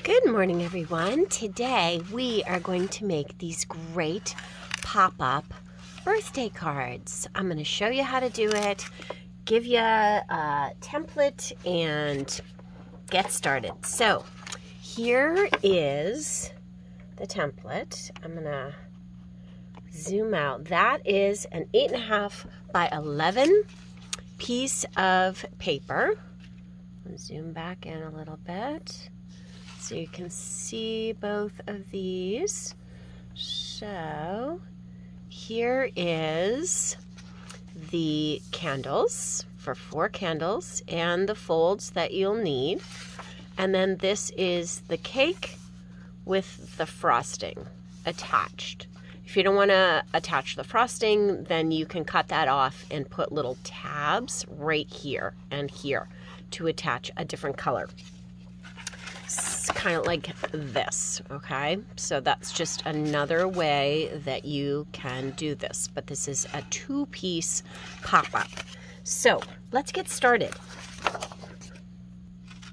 Good morning, everyone. Today we are going to make these great pop-up birthday cards. I'm going to show you how to do it, give you a template, and get started. So here is the template. I'm going to zoom out. That is an 8.5 by 11 piece of paper. I'll zoom back in a little bit so you can see both of these. So here is the candles for 4 candles and the folds that you'll need. And then this is the cake with the frosting attached. If you don't want to attach the frosting, then you can cut that off and put little tabs right here and here to attach a different color. It's kind of like this, okay? So that's just another way that you can do this, but this is a 2-piece pop-up. So let's get started.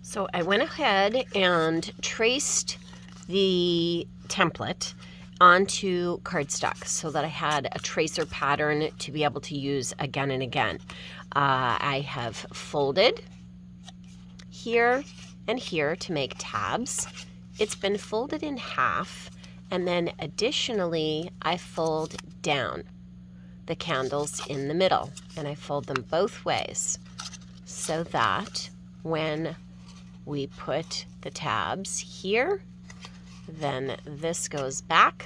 So I went ahead and traced the template onto cardstock so that I had a tracer pattern to be able to use again and again. I have folded here and here to make tabs. It's been folded in half, and then additionally I fold down the candles in the middle, and I fold them both ways so that when we put the tabs here, then this goes back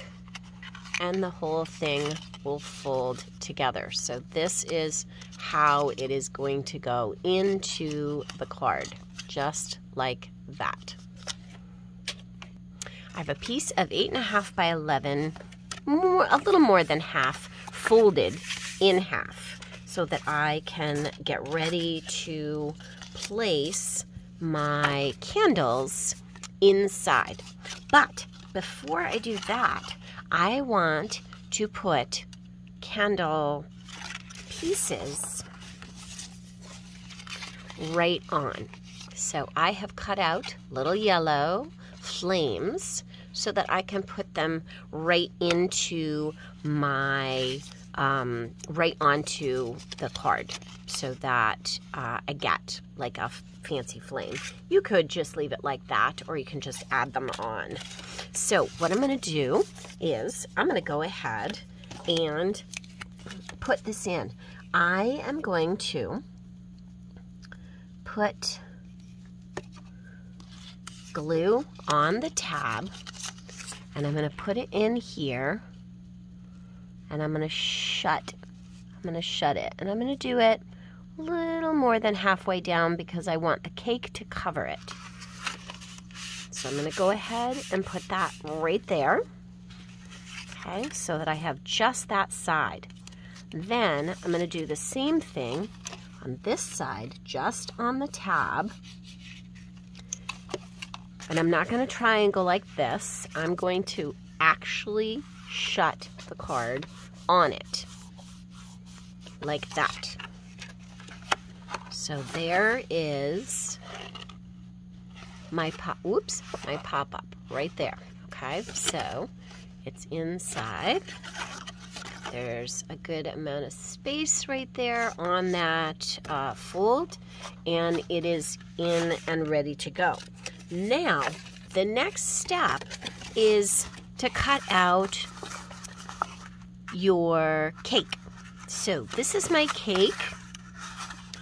and the whole thing will fold together. So this is how it is going to go into the card, just like that. I have a piece of 8.5 by 11, a little more than half, folded in half so that I can get ready to place my candles inside. But before I do that, I want to put candle pieces right on. So I have cut out little yellow flames so that I can put them right into my, right onto the card so that I get like a fancy flame. You could just leave it like that, or you can just add them on. So what I'm going to do is I'm going to go ahead and put this in. I am going to put glue on the tab, and I'm going to put it in here, and I'm going to shut it, and I'm going to do it a little more than halfway down because I want the cake to cover it. So I'm going to go ahead and put that right there, okay, so that I have just that side. Then I'm going to do the same thing on this side, just on the tab. And I'm not going to try and go like this. I'm going to actually shut the card on it, like that. So there is my pop-up right there. Okay, so it's inside. There's a good amount of space right there on that fold, and it is in and ready to go. Now, the next step is to cut out your cake. So this is my cake.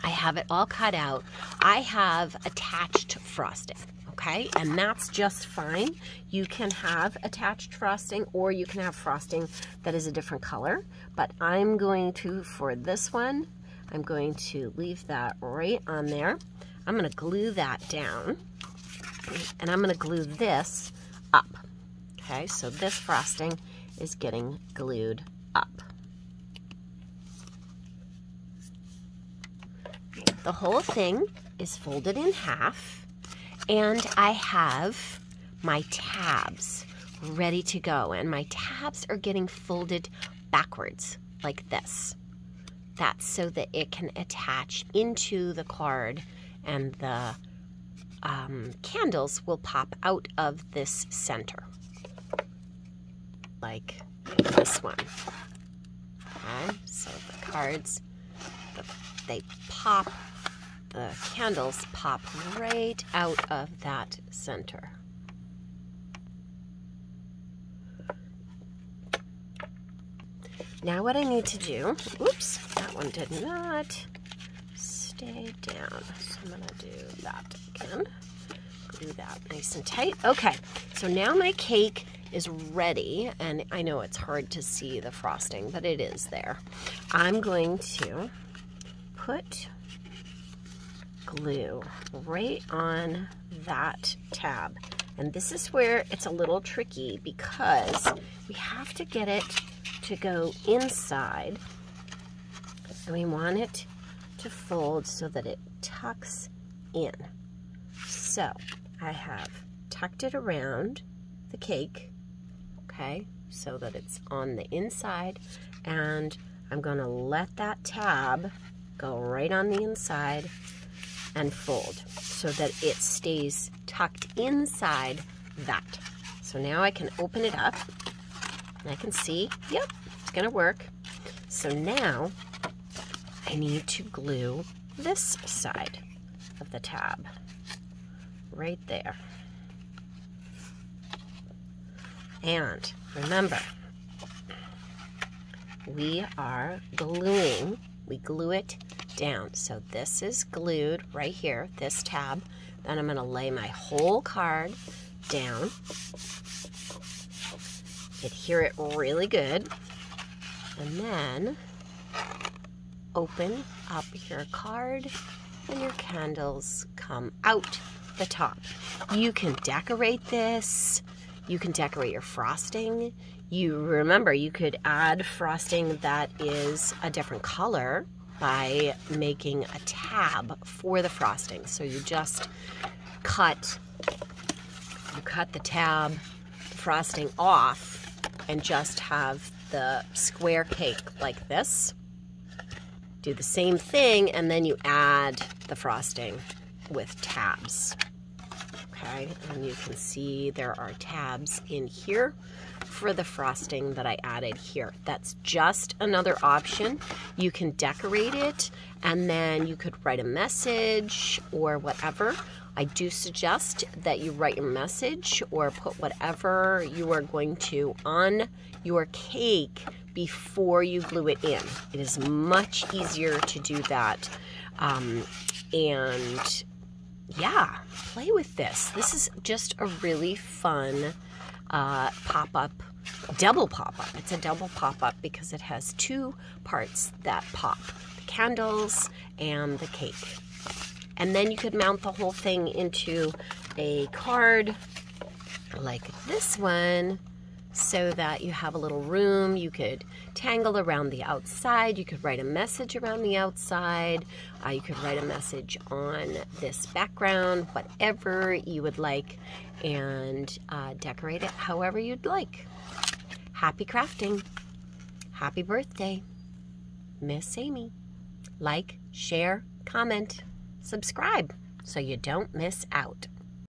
I have it all cut out. I have attached frosting, okay? And that's just fine. You can have attached frosting, or you can have frosting that is a different color. But I'm going to, for this one, I'm going to leave that right on there. I'm going to glue that down, and I'm going to glue this up. Okay, so this frosting is getting glued up. The whole thing is folded in half, and I have my tabs ready to go, and my tabs are getting folded backwards like this. That's so that it can attach into the card and the candles will pop out of this center, like this one. Okay, so the cards, they pop, the candles pop right out of that center. Now what I need to do, oops, that one did not stay down. So I'm gonna do that again. Glue that nice and tight. Okay, so now my cake is ready, and I know it's hard to see the frosting, but it is there. I'm going to put glue right on that tab. And this is where it's a little tricky because we have to get it to go inside, and we want it to fold so that it tucks in. So I have tucked it around the cake, okay, so that it's on the inside, and I'm going to let that tab go right on the inside and fold so that it stays tucked inside that. So now I can open it up and I can see, yep, it's gonna work. So now I need to glue this side of the tab right there. And remember, we are gluing, we glue it down. So this is glued right here, this tab. Then I'm gonna lay my whole card down, adhere it really good, and then open up your card and your candles come out the top. You can decorate this, you can decorate your frosting. You remember, you could add frosting that is a different color by making a tab for the frosting. So you just cut the tab, the frosting off, and just have the square cake like this. Do the same thing, and then you add the frosting with tabs. Okay, and you can see there are tabs in here for the frosting that I added here. That's just another option. You can decorate it, and then you could write a message or whatever. I do suggest that you write your message or put whatever you are going to on your cake before you glue it in. It is much easier to do that. And yeah, play with this. This is just a really fun pop-up, double pop-up. It's a double pop-up because it has two parts that pop, the candles and the cake. And then you could mount the whole thing into a card like this one so that you have a little room. You could tangle around the outside. You could write a message around the outside. You could write a message on this background, whatever you would like, and decorate it however you'd like. Happy crafting. Happy birthday, Miss Amy. Like, share, comment, subscribe so you don't miss out.